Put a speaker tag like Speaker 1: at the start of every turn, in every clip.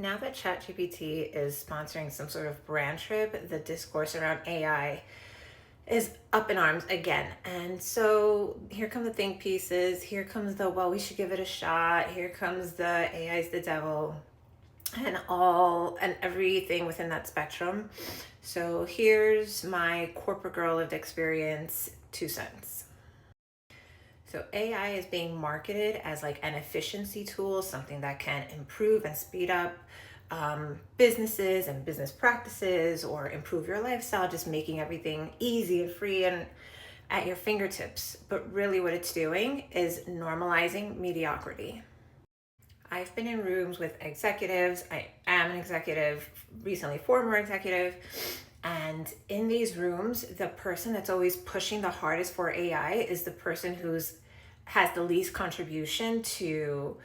Speaker 1: Now that ChatGPT is sponsoring some sort of brand trip, the discourse around AI is up in arms again. And so here come the think pieces. Here comes the, well, we should give it a shot. Here comes the AI's the devil and all and everything within that spectrum. So here's my corporate girl lived experience 2 cents. So AI is being marketed as like an efficiency tool, something that can improve and speed up businesses and business practices or improve your lifestyle, just making everything easy and free and at your fingertips. But really what it's doing is normalizing mediocrity. I've been in rooms with executives. I am an executive, recently former executive. And in these rooms, the person that's always pushing the hardest for AI is the person who's has the least contribution to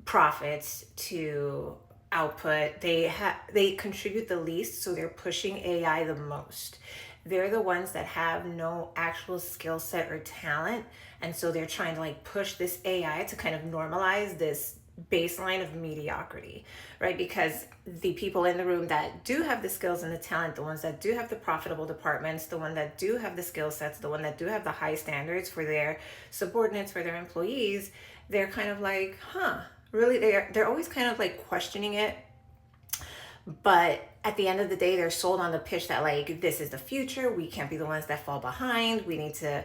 Speaker 1: profits, to output. They contribute the least, so they're pushing AI the most. They're the ones that have no actual skill set or talent, and so they're trying to like push this AI to kind of normalize this baseline of mediocrity, right? Because the people in the room that do have the skills and the talent, the ones that do have the profitable departments, the one that do have the skill sets, the one that do have the high standards for their subordinates, for their employees, they're kind of like, really? They're always kind of like questioning it. But at the end of the day, they're sold on the pitch that like, this is the future. We can't be the ones that fall behind. We need to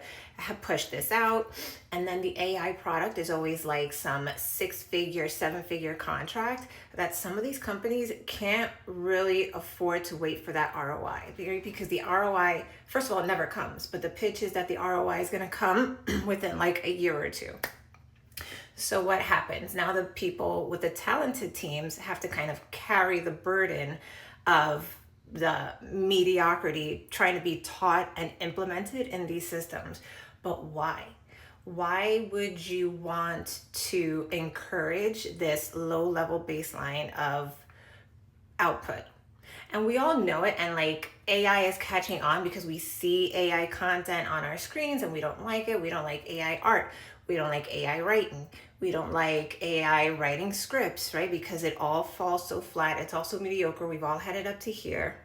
Speaker 1: push this out. And then the AI product is always like some 6-figure, 7-figure contract that some of these companies can't really afford to wait for that ROI, because the ROI, first of all, never comes. But the pitch is that the ROI is going to come within like a year or two. So what happens? Now the people with the talented teams have to kind of carry the burden of the mediocrity trying to be taught and implemented in these systems. But why? Why would you want to encourage this low-level baseline of output? And we all know it, and like AI is catching on because we see AI content on our screens and we don't like it. We don't like AI art. We don't like AI writing. We don't like AI writing scripts, right? Because it all falls so flat. It's also mediocre. We've all had it up to here.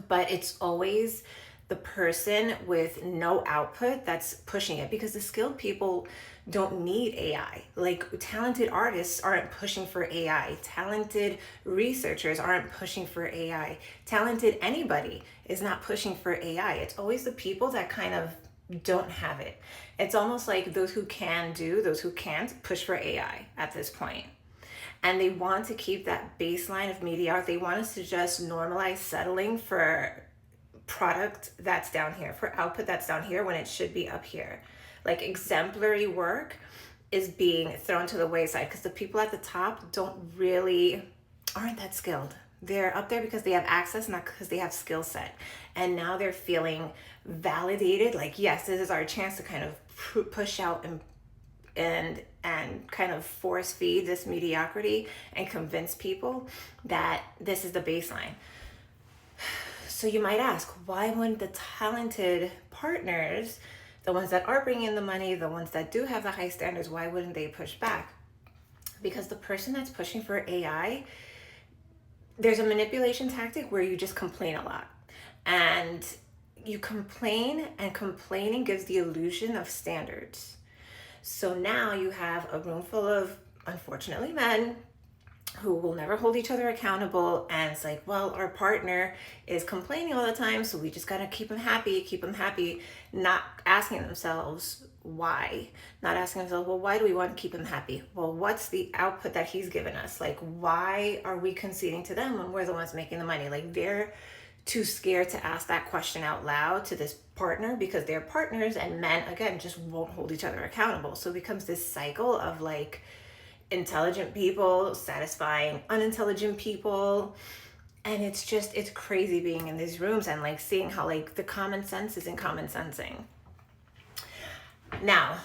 Speaker 1: But it's always the person with no output that's pushing it, because the skilled people don't need AI. Like talented artists aren't pushing for AI. Talented researchers aren't pushing for AI. Talented anybody is not pushing for AI. It's always the people that kind of don't have it. It's almost like those who can do, those who can't push for AI at this point. And they want to keep that baseline of mediocrity. They want us to just normalize settling for product that's down here, for output that's down here, when it should be up here. Like exemplary work is being thrown to the wayside because the people at the top aren't that skilled. They're up there because they have access, not because they have skill set. And now they're feeling validated, like, yes, this is our chance to kind of push out and kind of force feed this mediocrity and convince people that this is the baseline. So you might ask, why wouldn't the talented partners, the ones that are bringing in the money, the ones that do have the high standards, why wouldn't they push back? Because the person that's pushing for AI, there's a manipulation tactic where you just complain a lot. And you complain, and complaining gives the illusion of standards. So now you have a room full of, unfortunately, men who will never hold each other accountable. And it's like, well, our partner is complaining all the time, so we just got to keep him happy, not asking themselves why. Not asking themselves, well, why do we want to keep him happy? Well, what's the output that he's given us? Like, why are we conceding to them when we're the ones making the money? Like, they're too scared to ask that question out loud to this partner because they're partners, and men, again, just won't hold each other accountable. So it becomes this cycle of like intelligent people satisfying unintelligent people. And it's crazy being in these rooms and like seeing how like the common sense isn't common sensing. Now,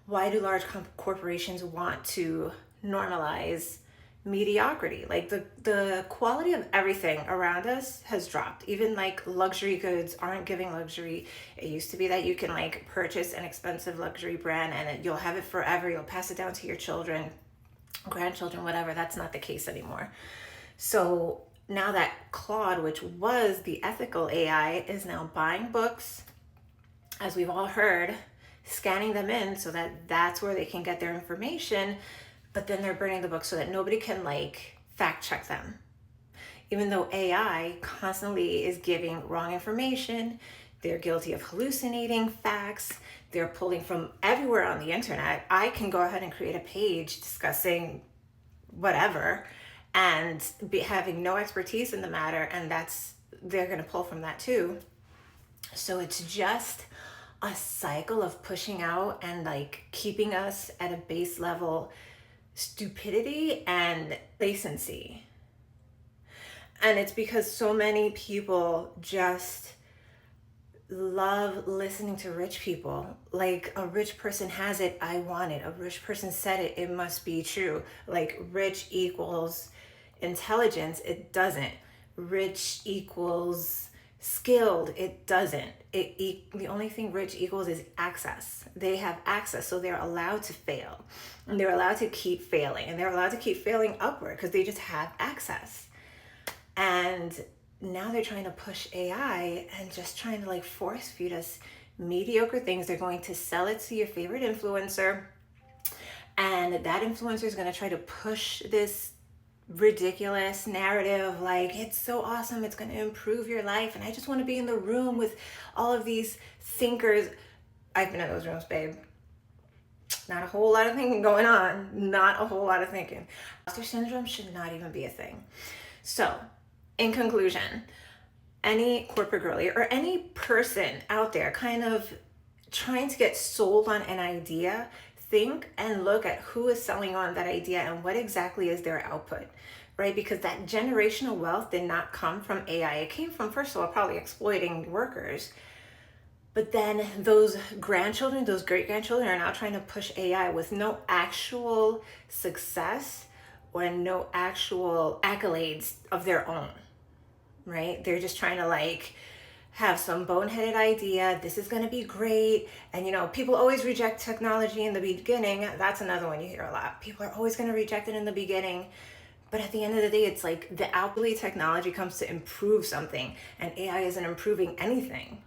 Speaker 1: why do large corporations want to normalize mediocrity? Like the quality of everything around us has dropped. Even like luxury goods aren't giving luxury. It used to be that you can like purchase an expensive luxury brand and you'll have it forever. You'll pass it down to your children. grandchildren, whatever. That's not the case anymore. So now that Claude, which was the ethical AI, is now buying books, as we've all heard, scanning them in so that that's where they can get their information, but then they're burning the books so that nobody can like fact check them. Even though AI constantly is giving wrong information, they're guilty of hallucinating facts, they're pulling from everywhere on the internet. I can go ahead and create a page discussing whatever and be having no expertise in the matter, and they're going to pull from that too. So it's just a cycle of pushing out and like keeping us at a base level stupidity and lacency. And it's because so many people just love listening to rich people. Like, a rich person has it, I want it. A rich person said it, it must be true. Like, rich equals intelligence, it doesn't. Rich equals skilled, it doesn't. The only thing rich equals is access. They have access, so they're allowed to fail. And they're allowed to keep failing. And they're allowed to keep failing upward because they just have access. And now they're trying to push AI and just trying to like force feed us mediocre things. They're going to sell it to your favorite influencer, and that influencer is going to try to push this ridiculous narrative like it's so awesome, it's going to improve your life, and I just want to be in the room with all of these thinkers. I've been in those rooms, babe. Not a whole lot of thinking going on. Not a whole lot of thinking. Imposter syndrome should not even be a thing. So, in conclusion, any corporate girly or any person out there kind of trying to get sold on an idea, think and look at who is selling on that idea and what exactly is their output, right? Because that generational wealth did not come from AI. It came from, first of all, probably exploiting workers. But then those grandchildren, those great-grandchildren are now trying to push AI with no actual success or no actual accolades of their own, right? They're just trying to like have some boneheaded idea. This is going to be great. And you know, people always reject technology in the beginning. That's another one you hear a lot. People are always going to reject it in the beginning. But at the end of the day, it's like the outwardly technology comes to improve something, and AI isn't improving anything.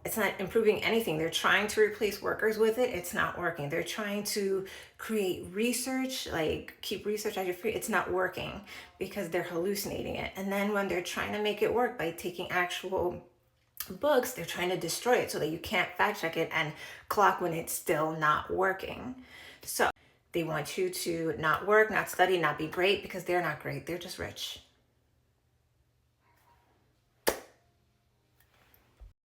Speaker 1: It's not improving anything. They're trying to replace workers with it. It's not working. They're trying to create research, like keep research at your free. It's not working because they're hallucinating it. And then when they're trying to make it work by taking actual books, they're trying to destroy it so that you can't fact check it and clock when it's still not working. So they want you to not work, not study, not be great because they're not great. They're just rich.